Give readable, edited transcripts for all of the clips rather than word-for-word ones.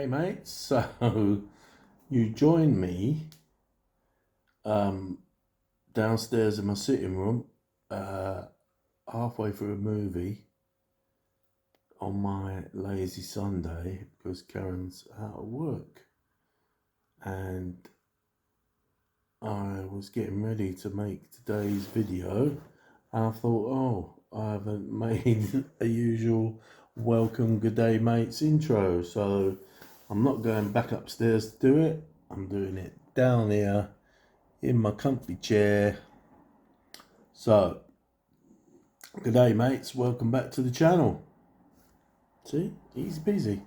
G'day mates, so you join me downstairs in my sitting room halfway through a movie on my lazy Sunday because Karen's out of work, and I was getting ready to make today's video and I thought, oh, I haven't made a usual welcome good day mates intro, so I'm not going back upstairs to do it. I'm doing it down here in my comfy chair. So, good day mates, welcome back to the channel. See, easy peasy.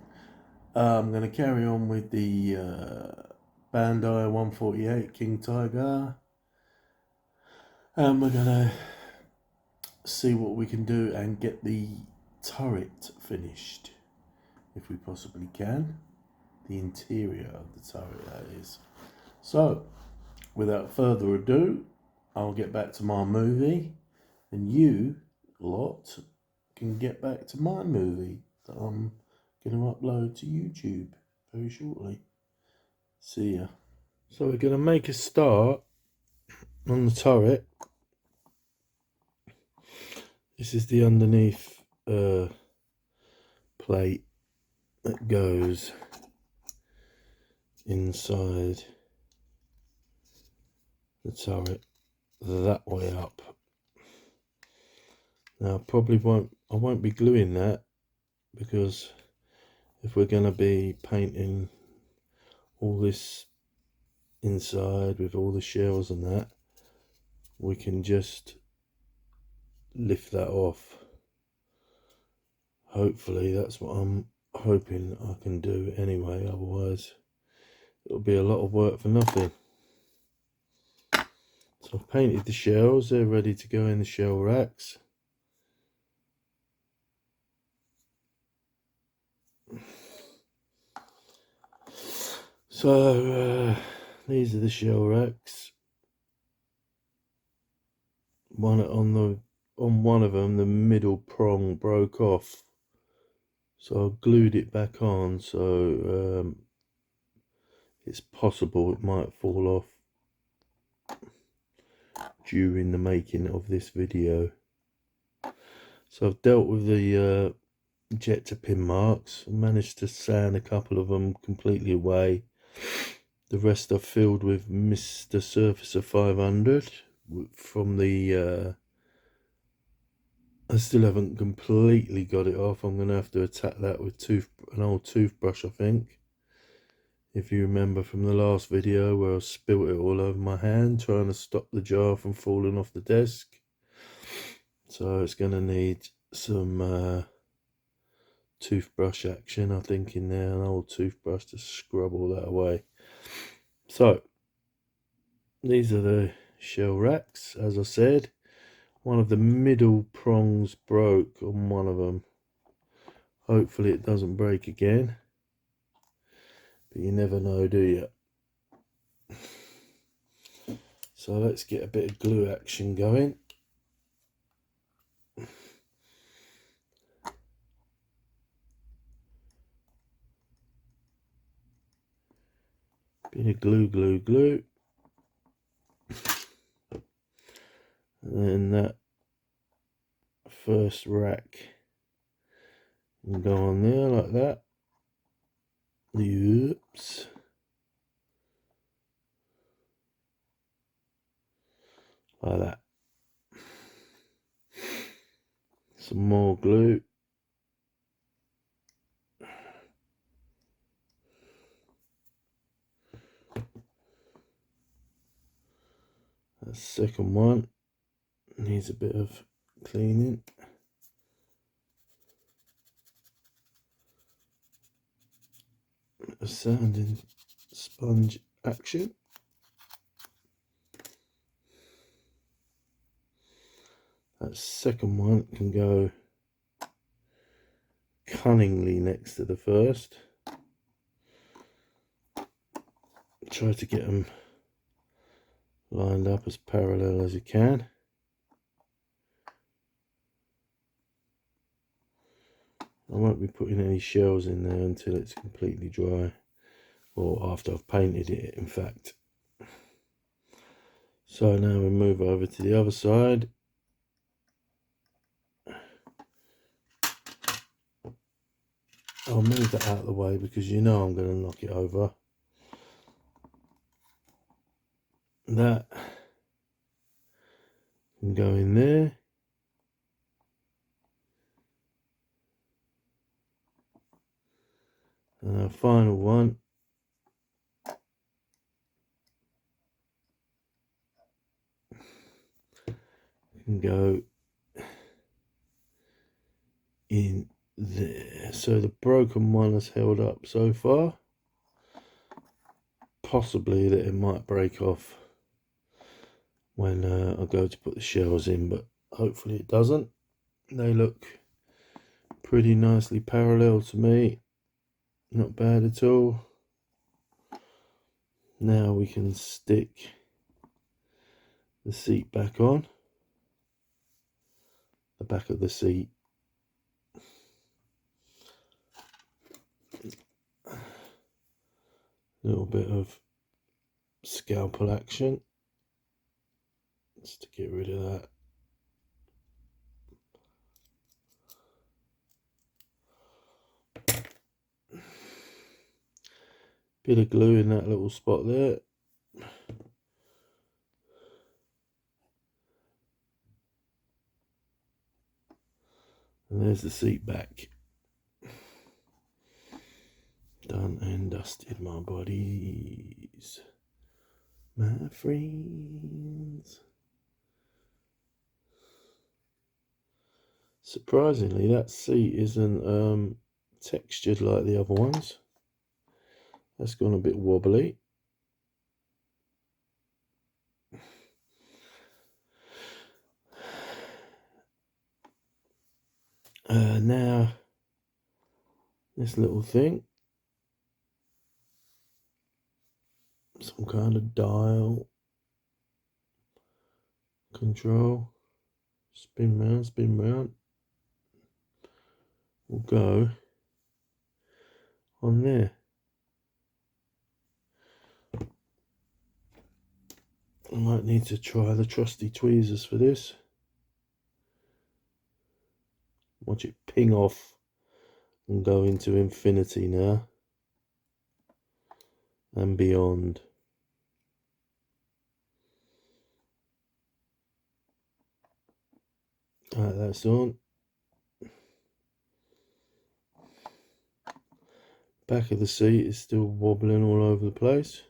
I'm going to carry on with the Bandai 148 King Tiger, and we're going to see what we can do and get the turret finished, if we possibly can. The interior of the turret, that is. So, without further ado, I'll get back to my movie, and you lot can get back to my movie that I'm going to upload to YouTube very shortly. See ya. So we're going to make a start on the turret. This is the underneath plate that goes inside the turret that way up. Now I won't be gluing that, because if we're going to be painting all this inside with all the shells and that, we can just lift that off. Hopefully that's what I'm hoping I can do anyway, otherwise it'll be a lot of work for nothing. So I've painted the shells, they're ready to go in the shell racks. So these are the shell racks. On one of them, the middle prong broke off, so I glued it back on, so it's possible it might fall off during the making of this video. So I've dealt with the jet to pin marks, managed to sand a couple of them completely away. The rest I've filled with Mr. Surfacer 500 from the I still haven't completely got it off. I'm going to have to attack that with an old toothbrush, I think. If you remember from the last video where I spilt it all over my hand trying to stop the jar from falling off the desk. So it's going to need some toothbrush action, I think, in there. An old toothbrush to scrub all that away. So, these are the shell racks, as I said. One of the middle prongs broke on one of them. Hopefully it doesn't break again, but you never know, do you? So let's get a bit of glue action going. Bit of glue. And then that first rack can go on there like that. Oops. Like that. Some more glue. That second one needs a bit of cleaning. A sanding sponge action. That second one can go cunningly next to the first. Try to get them lined up as parallel as you can. I won't be putting any shells in there until it's completely dry, or after I've painted it, in fact. So now we move over to the other side. I'll move that out of the way because you know I'm going to knock it over. That can go in there. And our final one can go in there. So the broken one has held up so far. Possibly that it might break off when I go to put the shells in, but hopefully it doesn't. They look pretty nicely parallel to me. Not bad at all. Now we can stick the seat back on. The back of the seat. A little bit of scalpel action just to get rid of that. Bit of glue in that little spot there. And there's the seat back. Done and dusted, my buddies. My friends. Surprisingly, that seat isn't textured like the other ones. That's gone a bit wobbly. Now, this little thing, some kind of dial control, spin round, will go on there. I might need to try the trusty tweezers for this. Watch it ping off and go into infinity now and beyond. Alright, that's on. Back of the seat is still wobbling all over the place.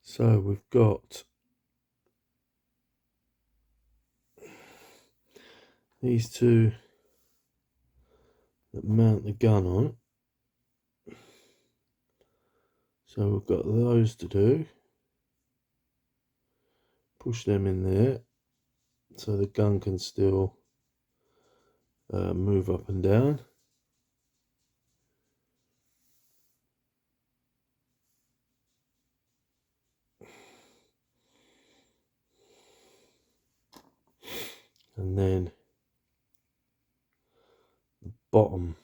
So we've got these two that mount the gun on. So we've got those to do. Push them in there so the gun can still move up and down. And then the bottom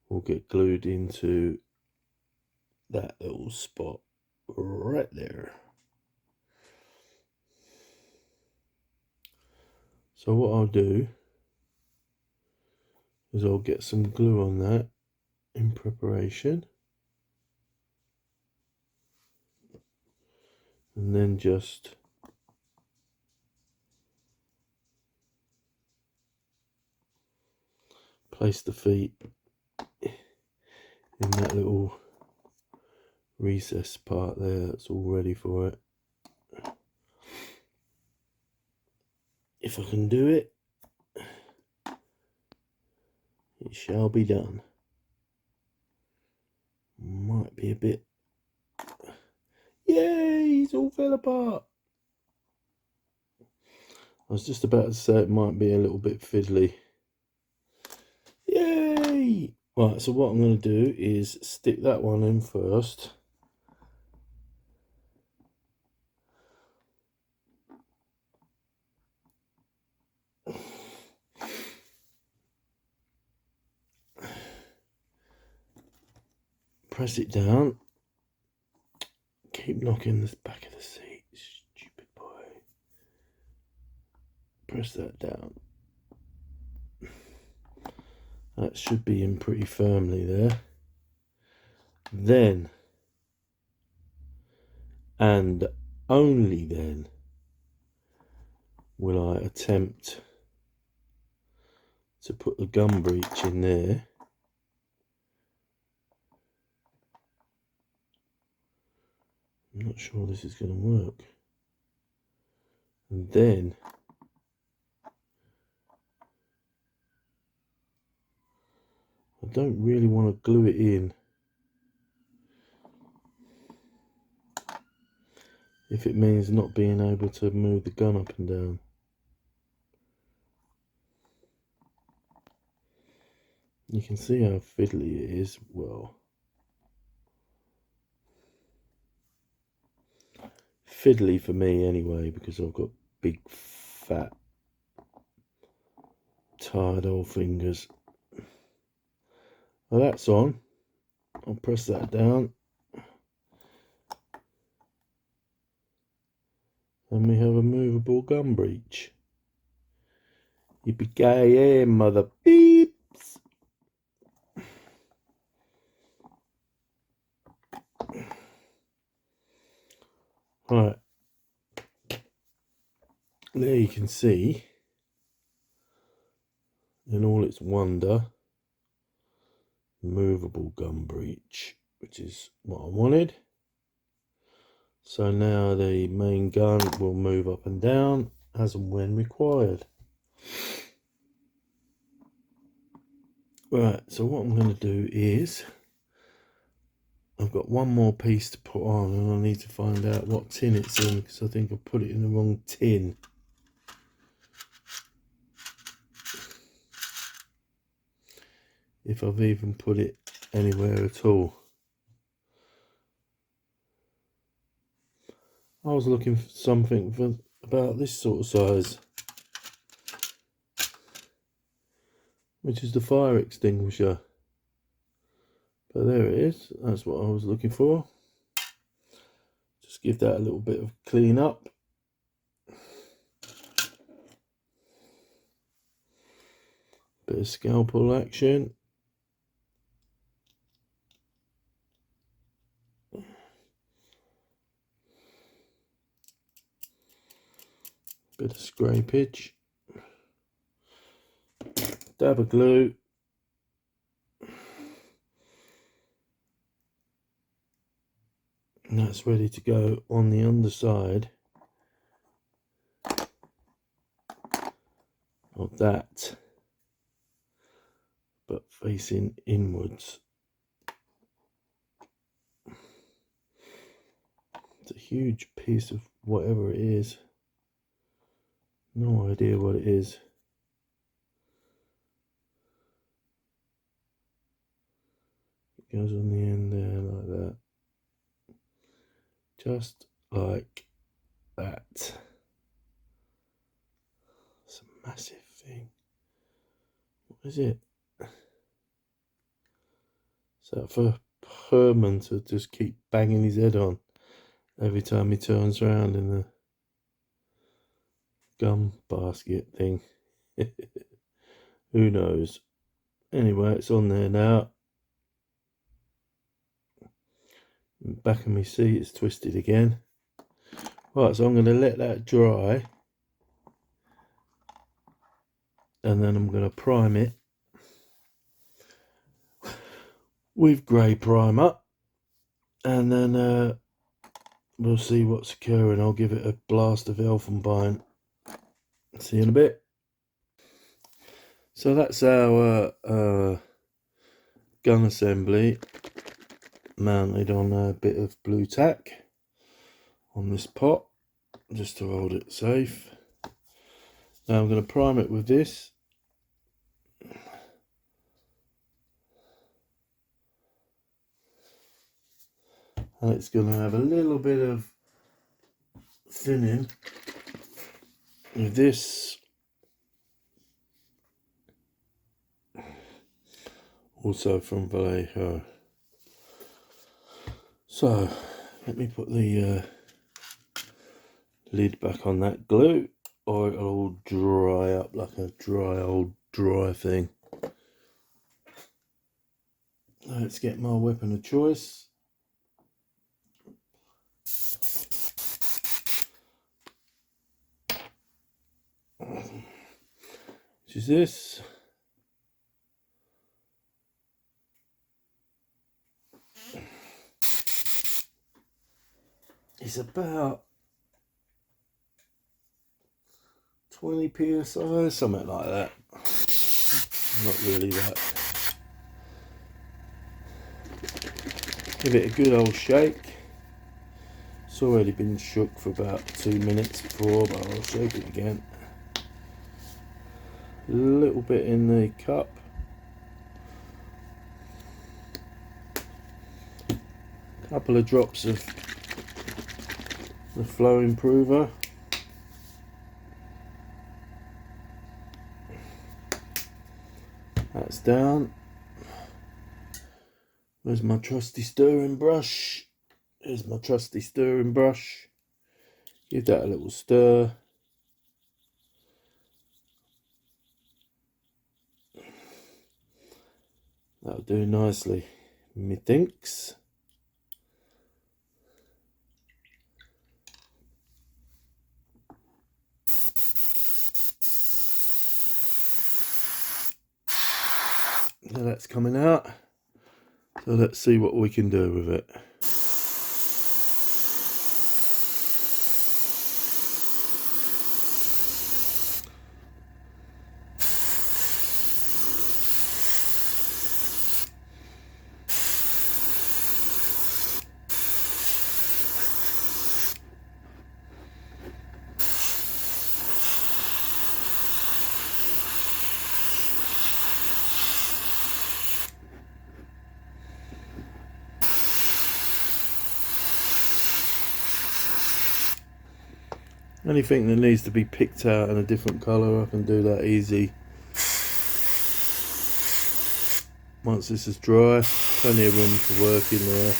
will get glued into that little spot right there. So what I'll do is I'll get some glue on that in preparation, and then just place the feet in that little recess part there. That's all ready for it. If I can do it, it shall be done. Might be a bit... Yay! It's all fell apart. I was just about to say it might be a little bit fiddly. Yay! Right, so what I'm going to do is stick that one in first. press it down. Keep knocking the back of the seat, stupid boy. Press that down. That should be in pretty firmly there. Then, and only then, will I attempt to put the gum breech in there. I'm not sure this is going to work. And then I don't really want to glue it in if it means not being able to move the gun up and down. You can see how fiddly it is. Well, fiddly for me anyway, because I've got big, fat, tired old fingers. Well, that's on. I'll press that down. And we have a movable gum breech. Yippee-ki-yay, mother beeps! Right. There you can see, in all its wonder, movable gum breech, which is what I wanted. So now the main gun will move up and down as and when required. Right, so what I'm going to do is, I've got one more piece to put on, and I need to find out what tin it's in, because I think I put it in the wrong tin. If I've even put it anywhere at all. I was looking for something for about this sort of size, which is the fire extinguisher. But there it is. That's what I was looking for. Just give that a little bit of clean up. Bit of scalpel action. Bit of scrapage. Dab of glue. And that's ready to go on the underside of that, but facing inwards. It's a huge piece of whatever it is. No idea what it is. It goes on the end there like that. Just like that. It's a massive thing. What is it? Is that for Herman to just keep banging his head on every time he turns around in the gum basket thing? Who knows? Anyway, it's on there now. Back of my seat is twisted again. Right, so I'm going to let that dry, and then I'm going to prime it with grey primer, and then we'll see what's occurring. I'll give it a blast of Elfenbein. See you in a bit. So that's our gun assembly mounted on a bit of blue tack on this pot, just to hold it safe. Now I'm going to prime it with this. And it's going to have a little bit of thinning with this. Also from Vallejo. So let me put the lid back on that glue, or it'll all dry up like a dry thing. Let's get my weapon of choice. Which is this. It's about 20 psi, something like that. Not really that. Give it a good old shake. It's already been shook for about 2 minutes before, but I'll shake it again. A little bit in the cup. A couple of drops of the flow improver. That's down. Where's my trusty stirring brush? There's my trusty stirring brush. Give that a little stir. That'll do nicely, methinks. Now that's coming out. So let's see what we can do with it. Anything that needs to be picked out in a different colour, I can do that easy. Once this is dry, plenty of room to work in there.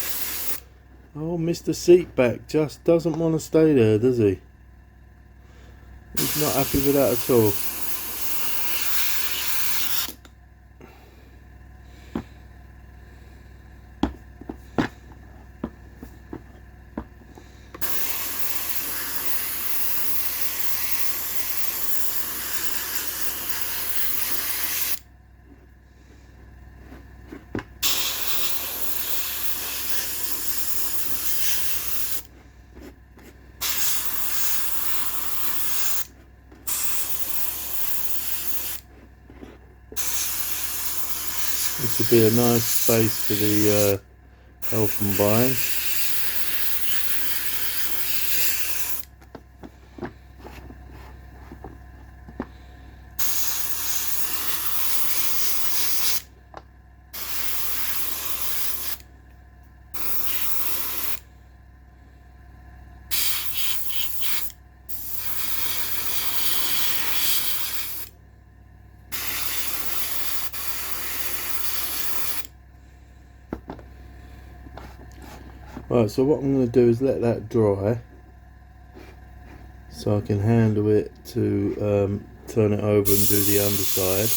Oh, Mr. Seatback just doesn't want to stay there, does he? He's not happy with that at all. This will be a nice space for the elfenbein. Right, so what I'm going to do is let that dry so I can handle it to turn it over and do the underside.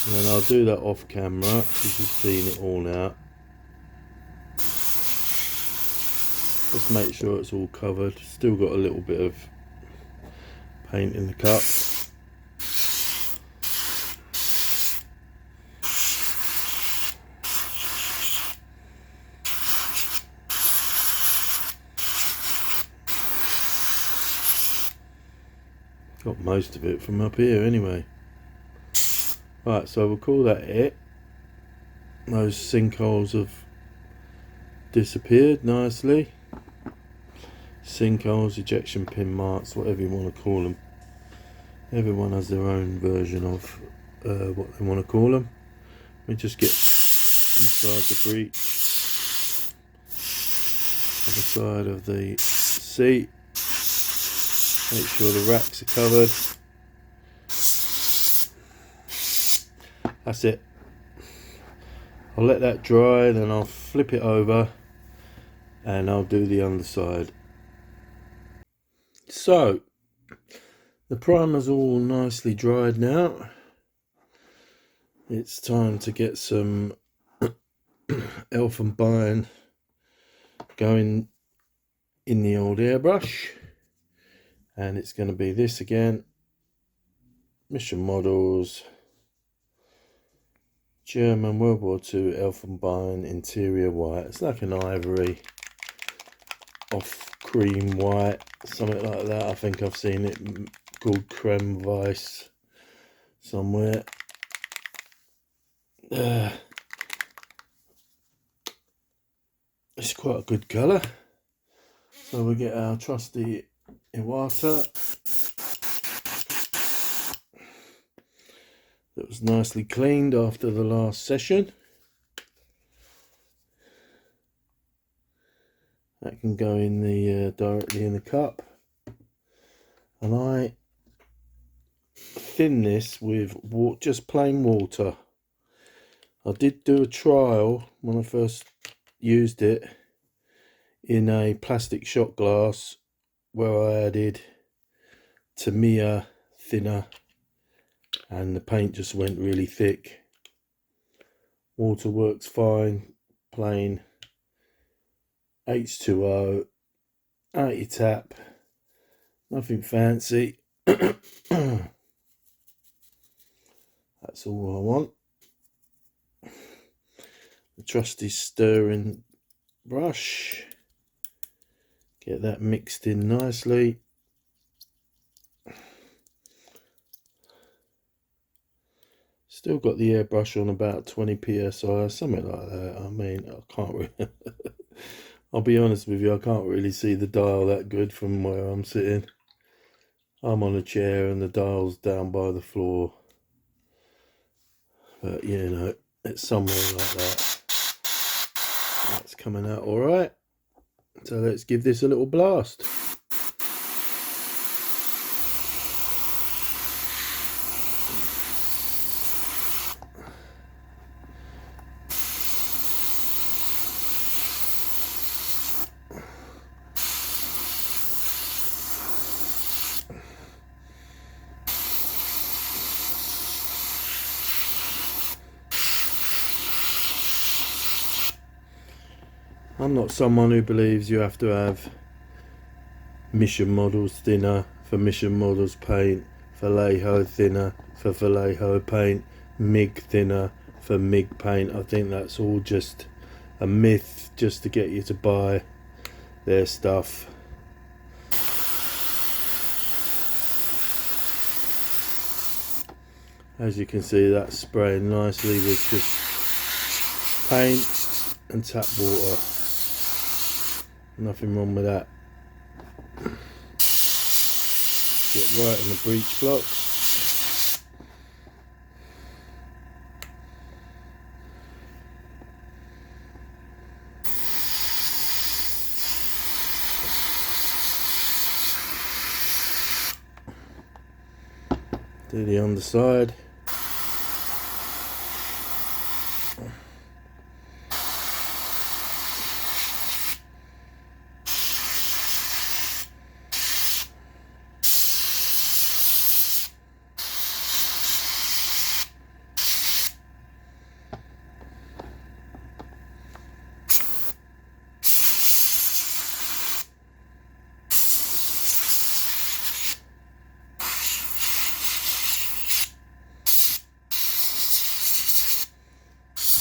And then I'll do that off camera because you've seen it all now. Just make sure it's all covered. Still got a little bit of paint in the cup. Got most of it from up here anyway. Right, so we'll call that it. Those sinkholes have disappeared nicely. Sinkholes, ejection pin marks, whatever you want to call them. Everyone has their own version of what they want to call them. We just get inside the breech, other side of the seat. Make sure the racks are covered. That's it. I'll let that dry, then I'll flip it over and I'll do the underside. So the primer's all nicely dried now. It's time to get some Elfenbein going in the old airbrush, and it's going to be this again, Mission Models German World War II Elfenbein interior white. It's like an ivory off cream white, something like that. I think I've seen it called creme vice somewhere. It's quite a good colour. So we get our trusty Iwata that was nicely cleaned after the last session. That can go in the directly in the cup, and I thin this with just plain water. I did do a trial when I first used it in a plastic shot glass where I added Tamiya thinner and the paint just went really thick. Water works fine, plain H2O, out your tap, nothing fancy. That's all I want. The trusty stirring brush, get that mixed in nicely. Still got the airbrush on about 20 psi, something like that. I mean, I can't really I'll be honest with you, I can't really see the dial that good from where I'm sitting. I'm on a chair and the dial's down by the floor, but you know, it's somewhere like that. That's coming out all right. So let's give this a little blast. I'm not someone who believes you have to have Mission Models thinner for Mission Models paint, Vallejo thinner for Vallejo paint, MIG thinner for MIG paint. I think that's all just a myth just to get you to buy their stuff. As you can see, that's spraying nicely with just paint and tap water. Nothing wrong with that. Get right in the breech block. Do the underside.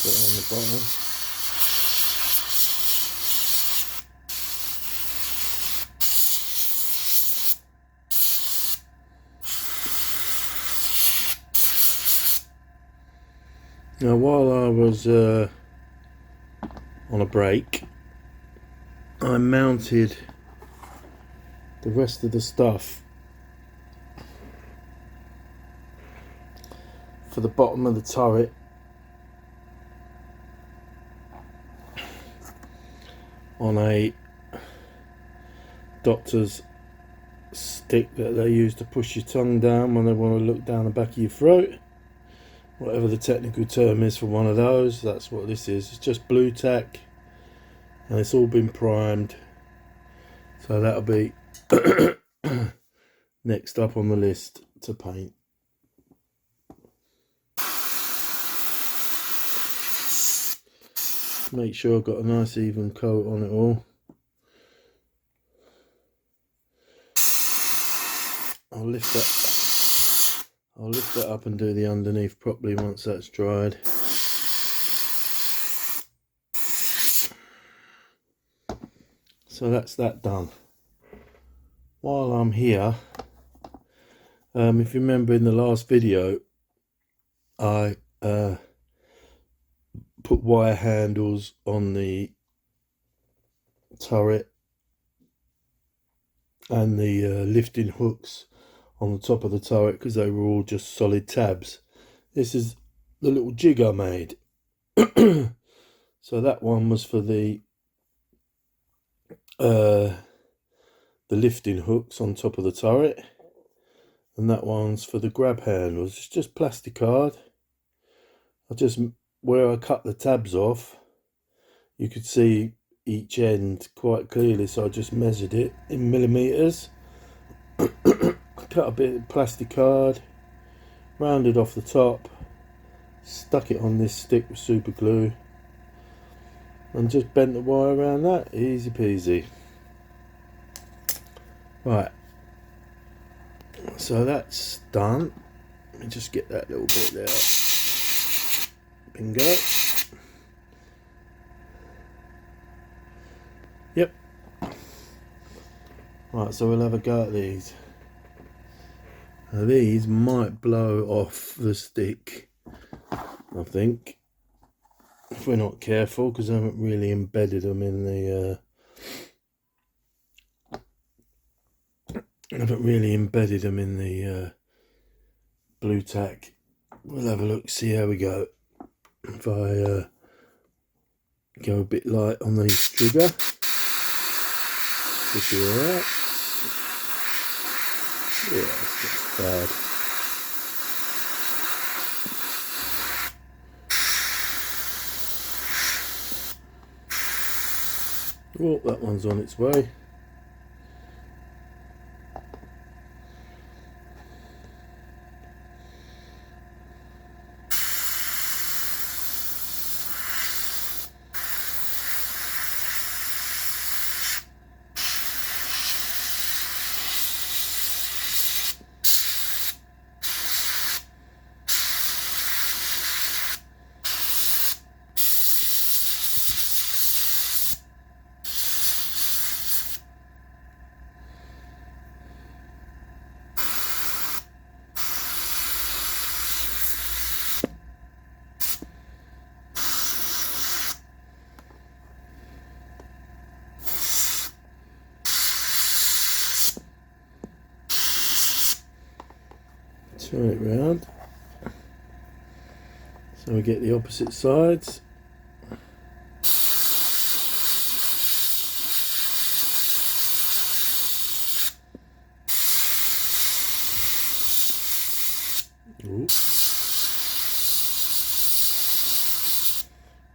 Put it on the bottom. Now, while I was on a break, I mounted the rest of the stuff for the bottom of the turret on a doctor's stick that they use to push your tongue down when they want to look down the back of your throat. whatever the technical term is for one of those. That's what this is. It's just blue tack, and it's all been primed, so that'll be next up on the list to paint. Make sure I've got a nice even coat on it all. I'll lift that up and do the underneath properly once that's dried. So that's that done. While I'm here, if you remember in the last video, I put wire handles on the turret and the lifting hooks on the top of the turret because they were all just solid tabs. This is the little jig I made. So that one was for the lifting hooks on top of the turret, and that one's for the grab handles. It's just plastic card. Where I cut the tabs off, you could see each end quite clearly, so I just measured it in millimeters. Cut a bit of plastic card, rounded off the top, stuck it on this stick with super glue, and just bent the wire around that. Easy peasy. Right, so that's done. Let me just get that little bit there. Bingo. Yep. Right, so we'll have a go at these. Now these might blow off the stick, I think, if we're not careful, because I haven't really embedded them in the blue tack. We'll have a look, see how we go. If I go a bit light on the trigger, should be alright. Yeah, that's not bad. Oh, that one's on its way. Turn it round so we get the opposite sides. Ooh.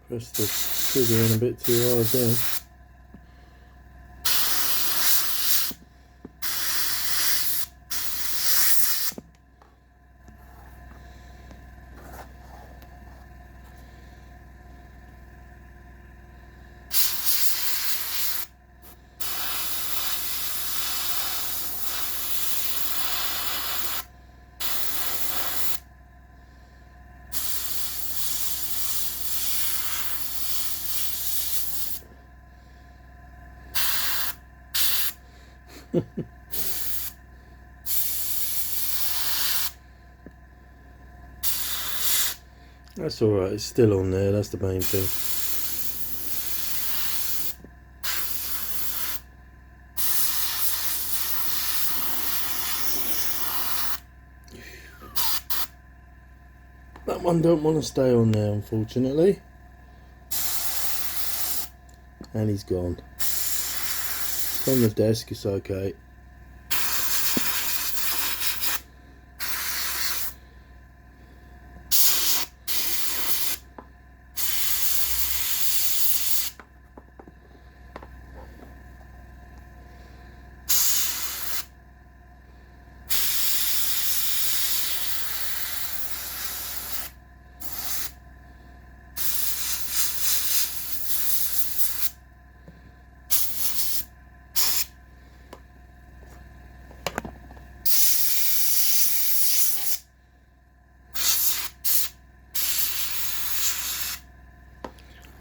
Press the trigger in a bit too hard there. That's alright, it's still on there, that's the main thing. That one don't want to stay on there, unfortunately. And he's gone. It's on the desk, it's okay.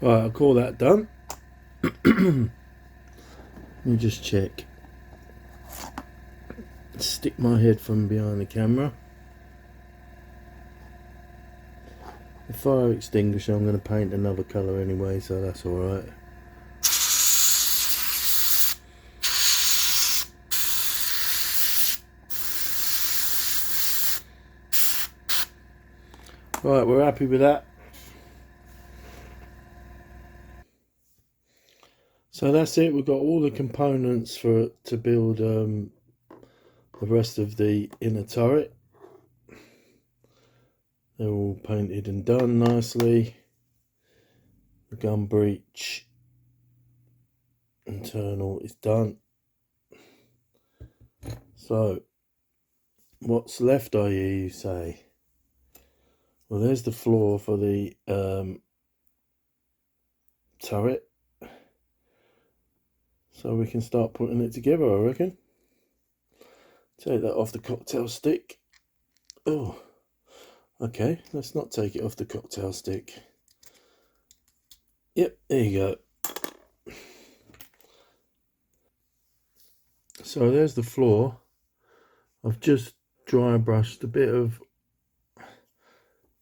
Right, I'll call that done. Let me just check. Stick my head from behind the camera. The fire extinguisher I'm going to paint another colour anyway, so that's alright. Right, we're happy with that. So that's it, we've got all the components to build the rest of the inner turret. They're all painted and done nicely. The gun breech internal is done. So, what's left, I hear you say? Well, there's the floor for the turret. So we can start putting it together, I reckon. Take that off the cocktail stick. Oh, okay, let's not take it off the cocktail stick. Yep, there you go. So there's the floor. I've just dry brushed a bit of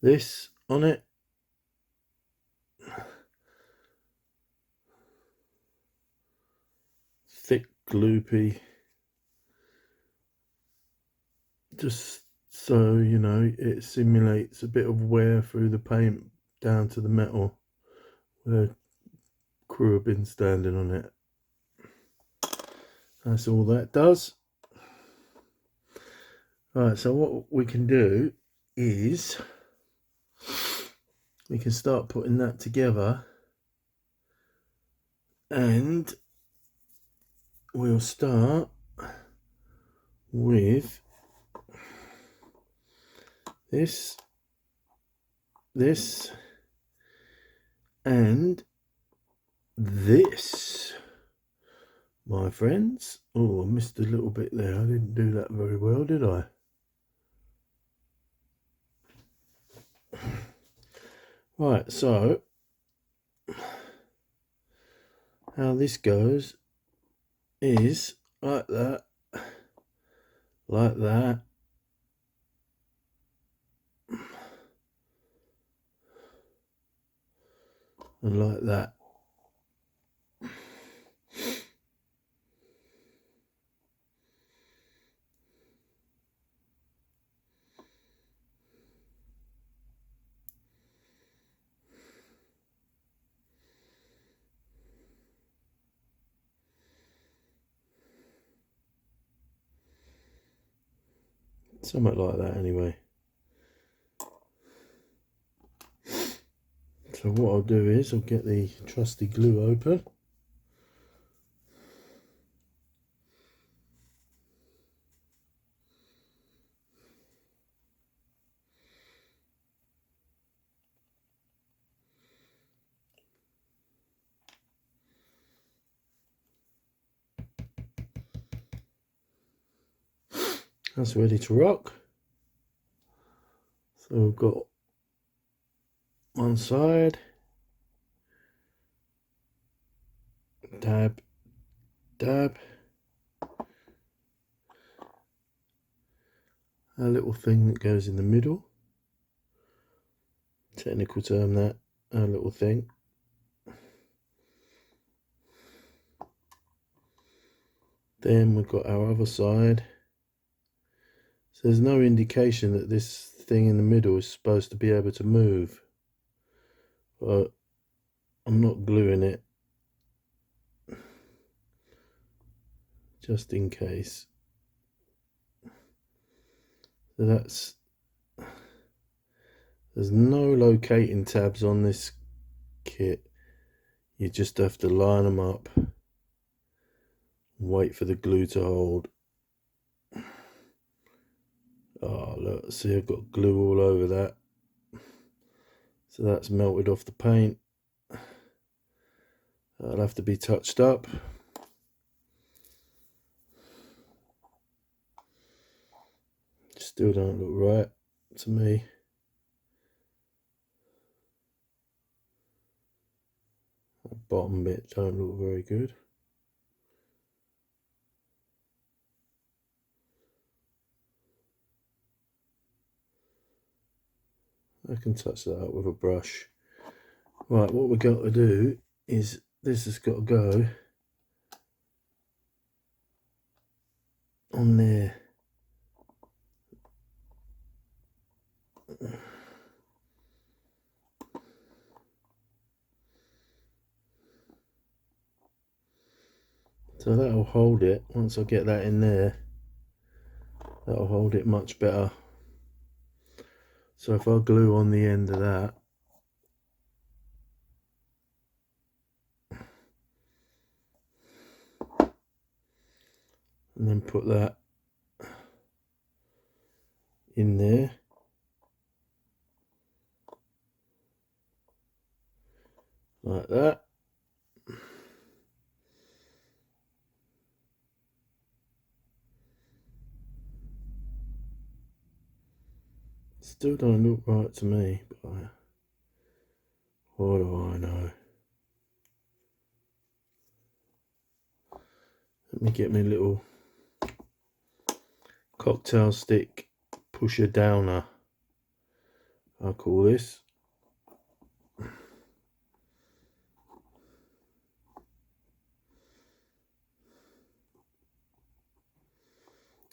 this on it. Thick, gloopy. Just so, you know, it simulates a bit of wear through the paint down to the metal where crew have been standing on it. That's all that does. Right, so what we can do is we can start putting that together, and we'll start with this, and this, my friends. Oh, I missed a little bit there. I didn't do that very well, did I? Right, so how this goes is like that, like that, and like that. Something like that anyway. So what I'll do is I'll get the trusty glue open. That's ready to rock. So we've got one side, dab, dab, a little thing that goes in the middle, technical term that, a little thing. Then we've got our other side. So there's no indication that this thing in the middle is supposed to be able to move, but I'm not gluing it just in case. So there's no locating tabs on this kit. You just have to line them up and wait for the glue to hold. Oh, look, see, I've got glue all over that. So that's melted off the paint. That'll have to be touched up. Still don't look right to me. bottom bit don't look very good. I can touch that up with a brush. Right, what we've got to do is this has got to go on there. So that'll hold it. Once I get that in there, that'll hold it much better. So if I glue on the end of that, and then put that in there, like that. Still don't look right to me, but what do I know? Let me get my little cocktail stick pusher downer, I call this.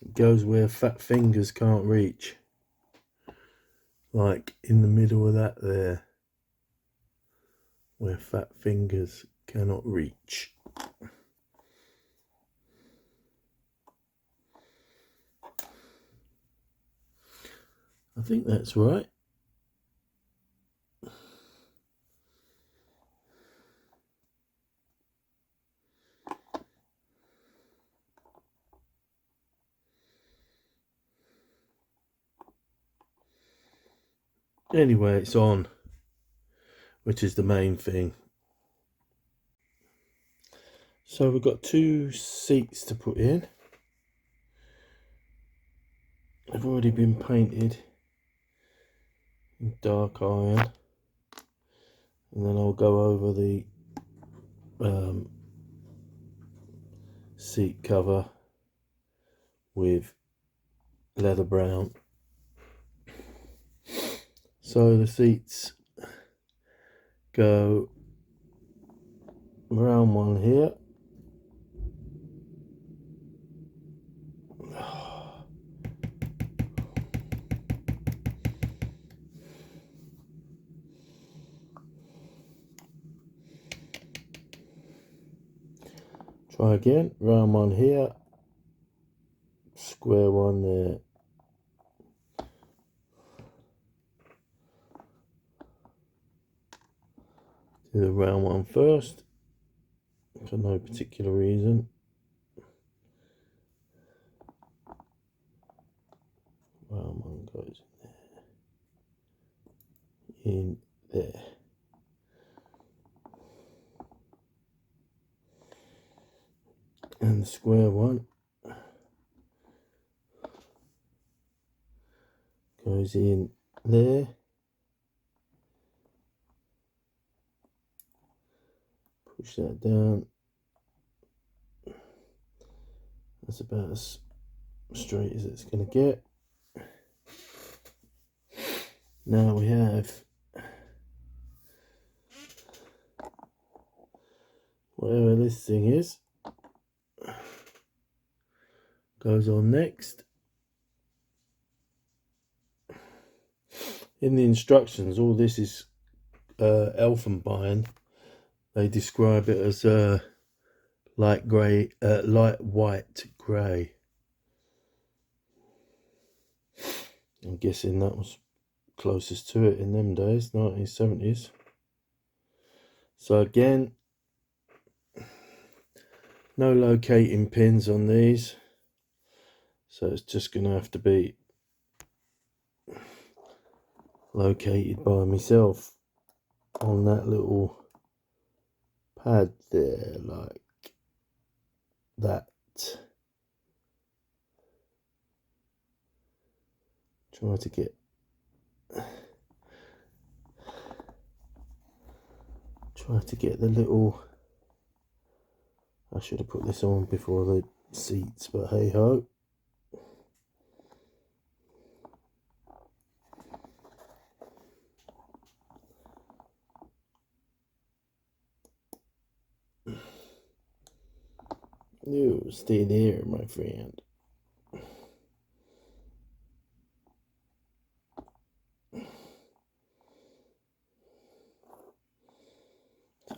It goes where fat fingers can't reach, like in the middle of that there, where fat fingers cannot reach. I think that's right. Anyway, it's on, which is the main thing. So we've got 2 seats to put in. They've already been painted in dark iron, and then I'll go over the seat cover with leather brown. So the seats go around one here, try again, round one here, square one there. Do the round one first, for no particular reason. Round one goes in there. And the square one goes in there. Push that down. That's about as straight as it's going to get. Now we have whatever this thing is, goes on next. In the instructions, all this is Elfenbein. They describe it as light grey, light white grey. I'm guessing that was closest to it in them days, 1970s. So again, no locating pins on these, so it's just going to have to be located by myself on that little pad there, like that. Try Try to get the little, I should have put this on before the seats, but hey ho. You stay there, my friend.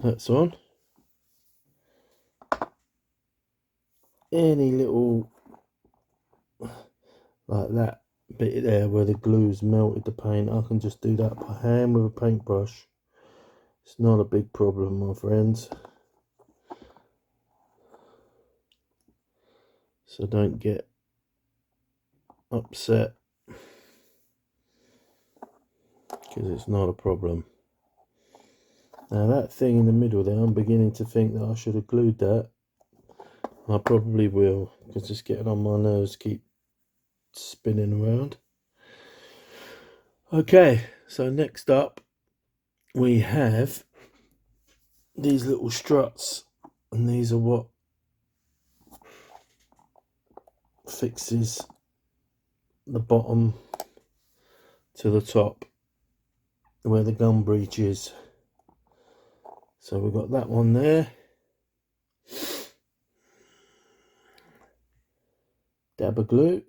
That's on. Any little, like that bit there where the glue's melted the paint, I can just do that by hand with a paintbrush. It's not a big problem, my friends. So don't get upset, because it's not a problem. Now that thing in the middle there, I'm beginning to think that I should have glued that. I probably will, because it's getting on my nerves, keep spinning around. Okay, so next up we have these little struts, and these are what fixes the bottom to the top where the gum breech is. So we've got that one there. Dab of glue.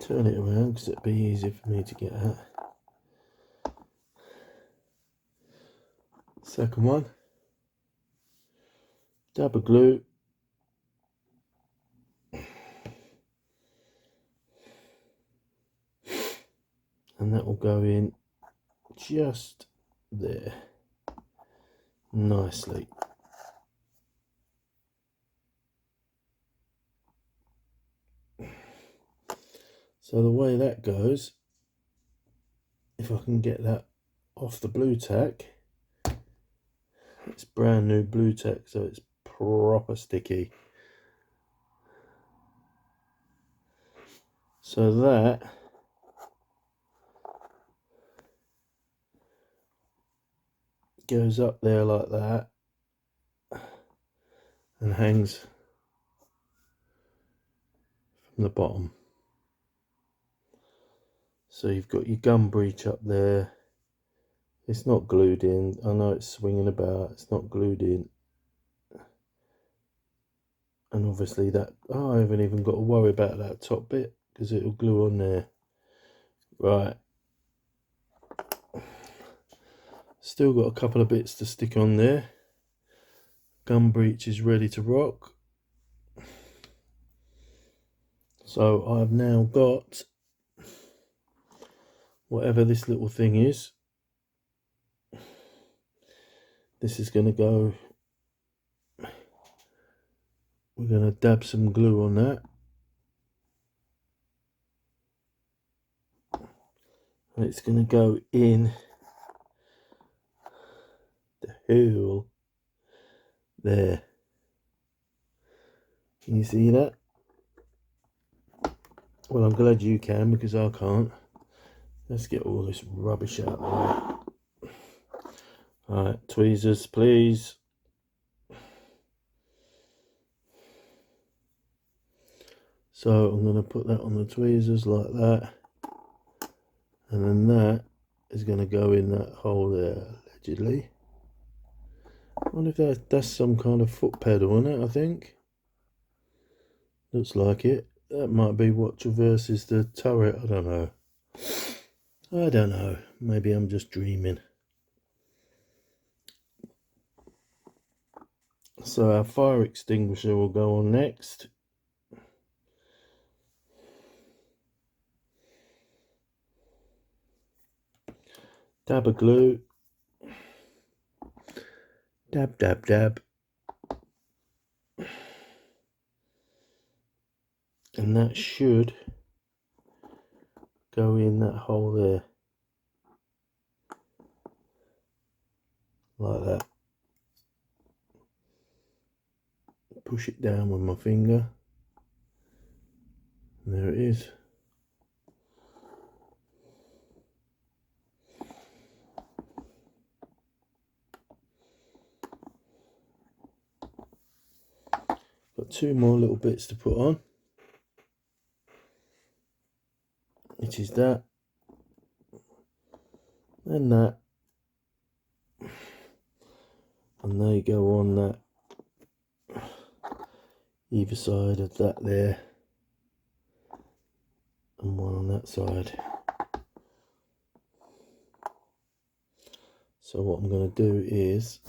Turn it around because it'd be easier for me to get at. Second one. Dab of glue. And that will go in just there. Nicely. So the way that goes, if I can get that off the blue tack, it's brand new blue tack, so it's proper sticky. So that goes up there like that and hangs from the bottom. So you've got your gum breech up there. It's not glued in. I know it's swinging about. It's not glued in. And obviously that, oh, I haven't even got to worry about that top bit because it'll glue on there. Right. Still got a couple of bits to stick on there. Gum breech is ready to rock. So I've now got whatever this little thing is. This is going to go, we're going to dab some glue on that. And it's going to go in the hole there. Can you see that? Well, I'm glad you can, because I can't. Let's get all this rubbish out of the way. Alright, tweezers please. So I'm going to put that on the tweezers like that. And then that is going to go in that hole there, allegedly. I wonder if that's some kind of foot pedal on it, I think. Looks like it. That might be what traverses the turret, I don't know. I don't know. Maybe I'm just dreaming. So our fire extinguisher will go on next. Dab of glue. Dab, dab, dab. And that should go in that hole there. like that. Push it down with my finger. And there it is. Got two more little bits to put on, which is that and that, and they go on that either side of that there, and one on that side. So what I'm going to do is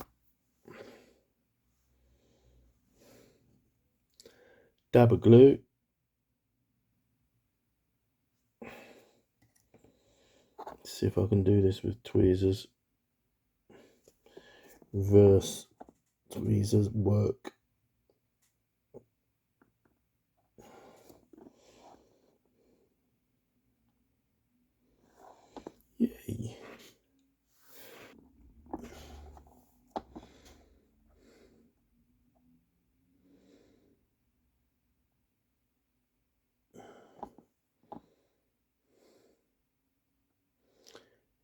dab a glue, see if I can do this with tweezers. Reverse tweezers work. Yay.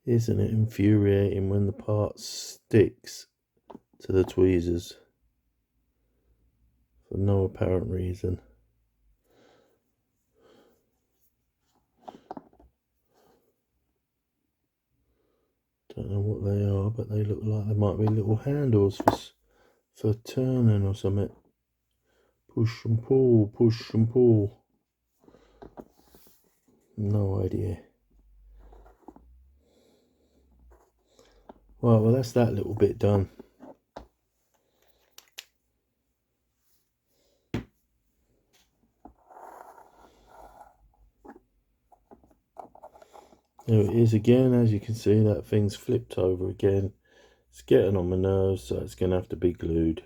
Isn't it infuriating when the part sticks to the tweezers for no apparent reason? Don't know what they are, but they look like they might be little handles for turning or something. Push and pull, push and pull. No idea. Well, that's that little bit done. There it is again. As you can see, that thing's flipped over again. It's getting on my nerves, so it's going to have to be glued.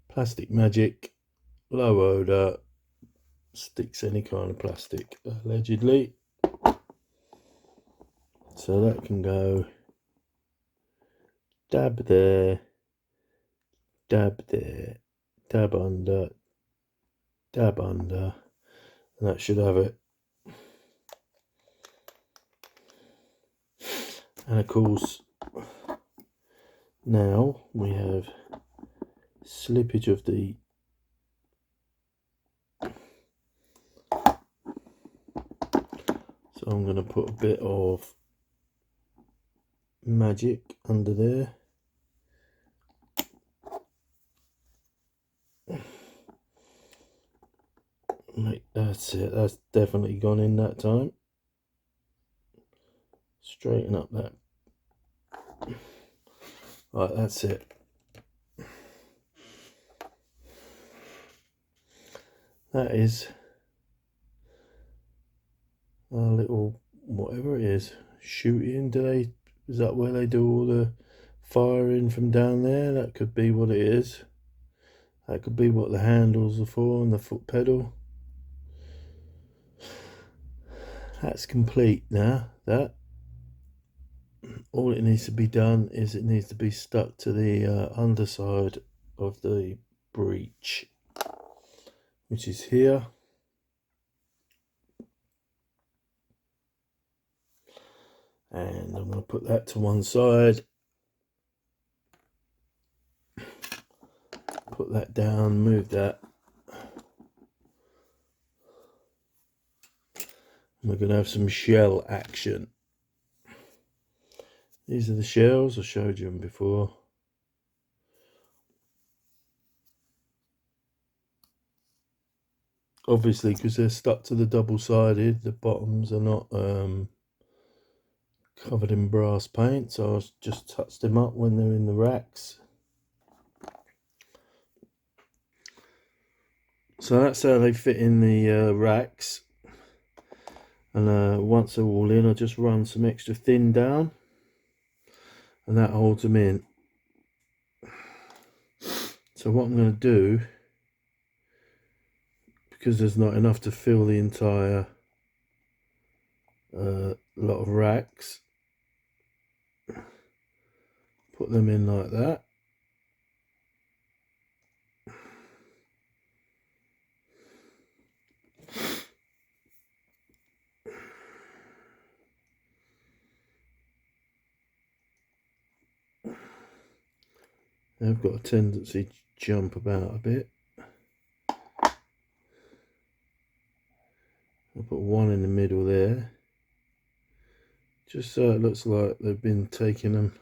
Plastic magic, low odor, sticks any kind of plastic, allegedly. So that can go dab there, dab there, dab under, and that should have it. And of course, now we have slippage of the so I'm going to put a bit of magic under there. That's it, that's definitely gone in that time. Straighten up that. Right, that's it. That is a little, whatever it is, shooting. Is that where they do all the firing from down there? That could be what it is. That could be what the handles are for and the foot pedal. That's complete now. That all it needs to be done is it needs to be stuck to the underside of the breech, which is here. And I'm going to put that to one side, put that down, move that. We're going to have some shell action. These are the shells, I showed you them before. Obviously, because they're stuck to the double-sided, the bottoms are not covered in brass paint, so I just touched them up when they're in the racks. So that's how they fit in the racks. And once they're all in, I just run some extra thin down, and that holds them in. So what I'm going to do, because there's not enough to fill the entire a lot of racks. Put them in like that. They've got a tendency to jump about a bit. I'll put one in the middle there, just so it looks like they've been taking them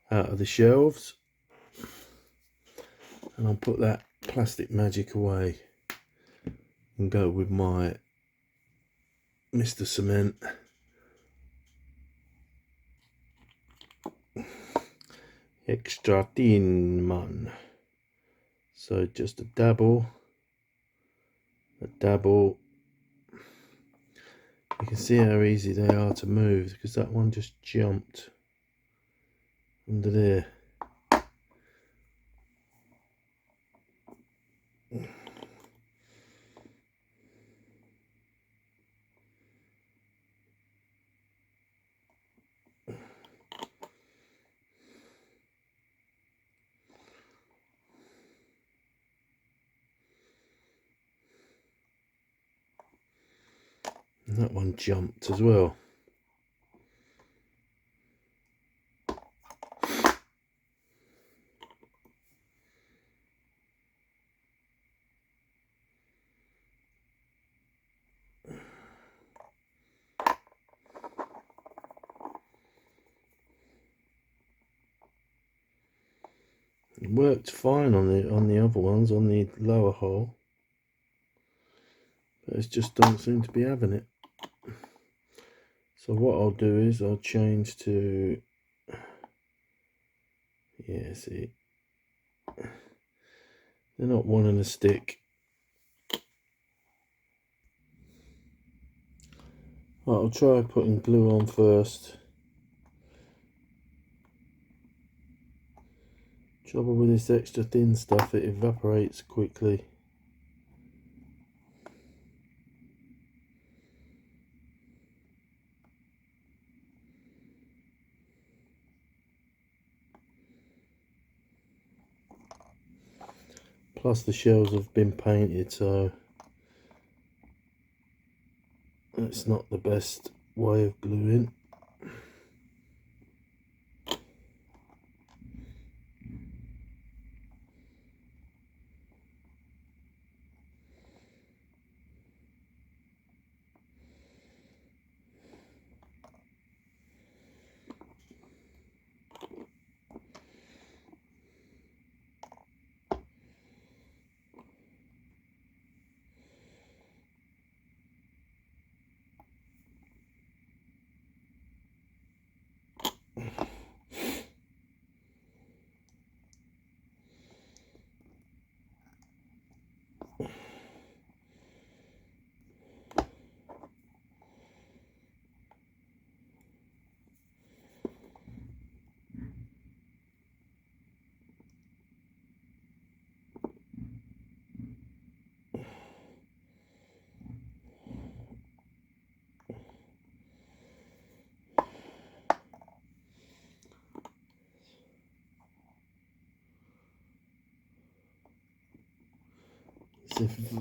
out of the shelves. And I'll put that plastic magic away and go with my Mr. Cement. Extra thin, man. So just a dabble. You can see how easy they are to move, because that one just jumped under there. And that one jumped as well. It worked fine on the other ones, on the lower hole, but it just don't seem to be having it. So what I'll do is I'll change to, yeah, see, they're not wanting to stick. Right, I'll try putting glue on first. Trouble with this extra thin stuff, it evaporates quickly. Plus the shells have been painted, so it's not the best way of gluing.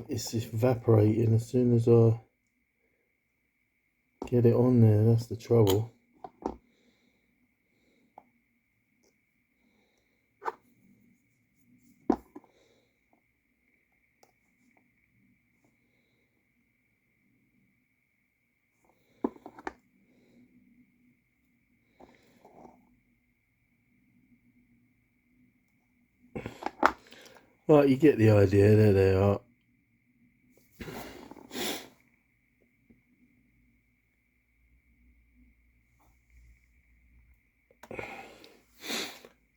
It's evaporating as soon as I get it on there. That's the trouble. Right, you get the idea. There they are.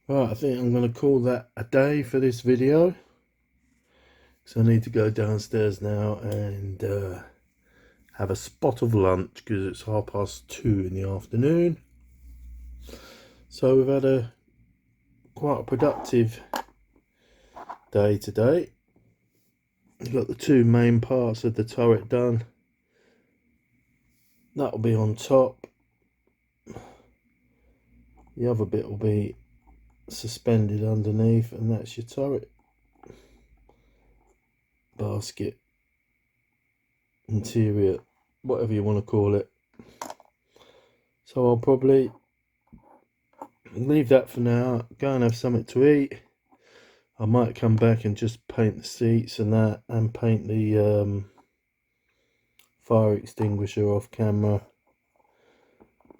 Right, I think I'm going to call that a day for this video. So I need to go downstairs now and have a spot of lunch, because it's 2:30 in the afternoon. So we've had quite a productive day today. We've got the two main parts of the turret done. that'll be on top. The other bit will be suspended underneath, and that's your turret, basket, interior, whatever you want to call it. So I'll probably leave that for now, go and have something to eat. I might come back and just paint the seats and that, and paint the fire extinguisher off camera,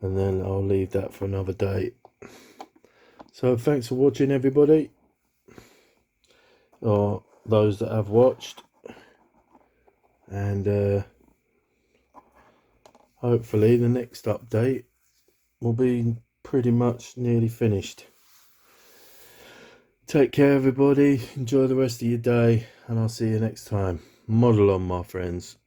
and then I'll leave that for another day. So thanks for watching, everybody, or those that have watched, and hopefully the next update will be pretty much nearly finished. Take care, everybody, enjoy the rest of your day, and I'll see you next time. Model on, my friends.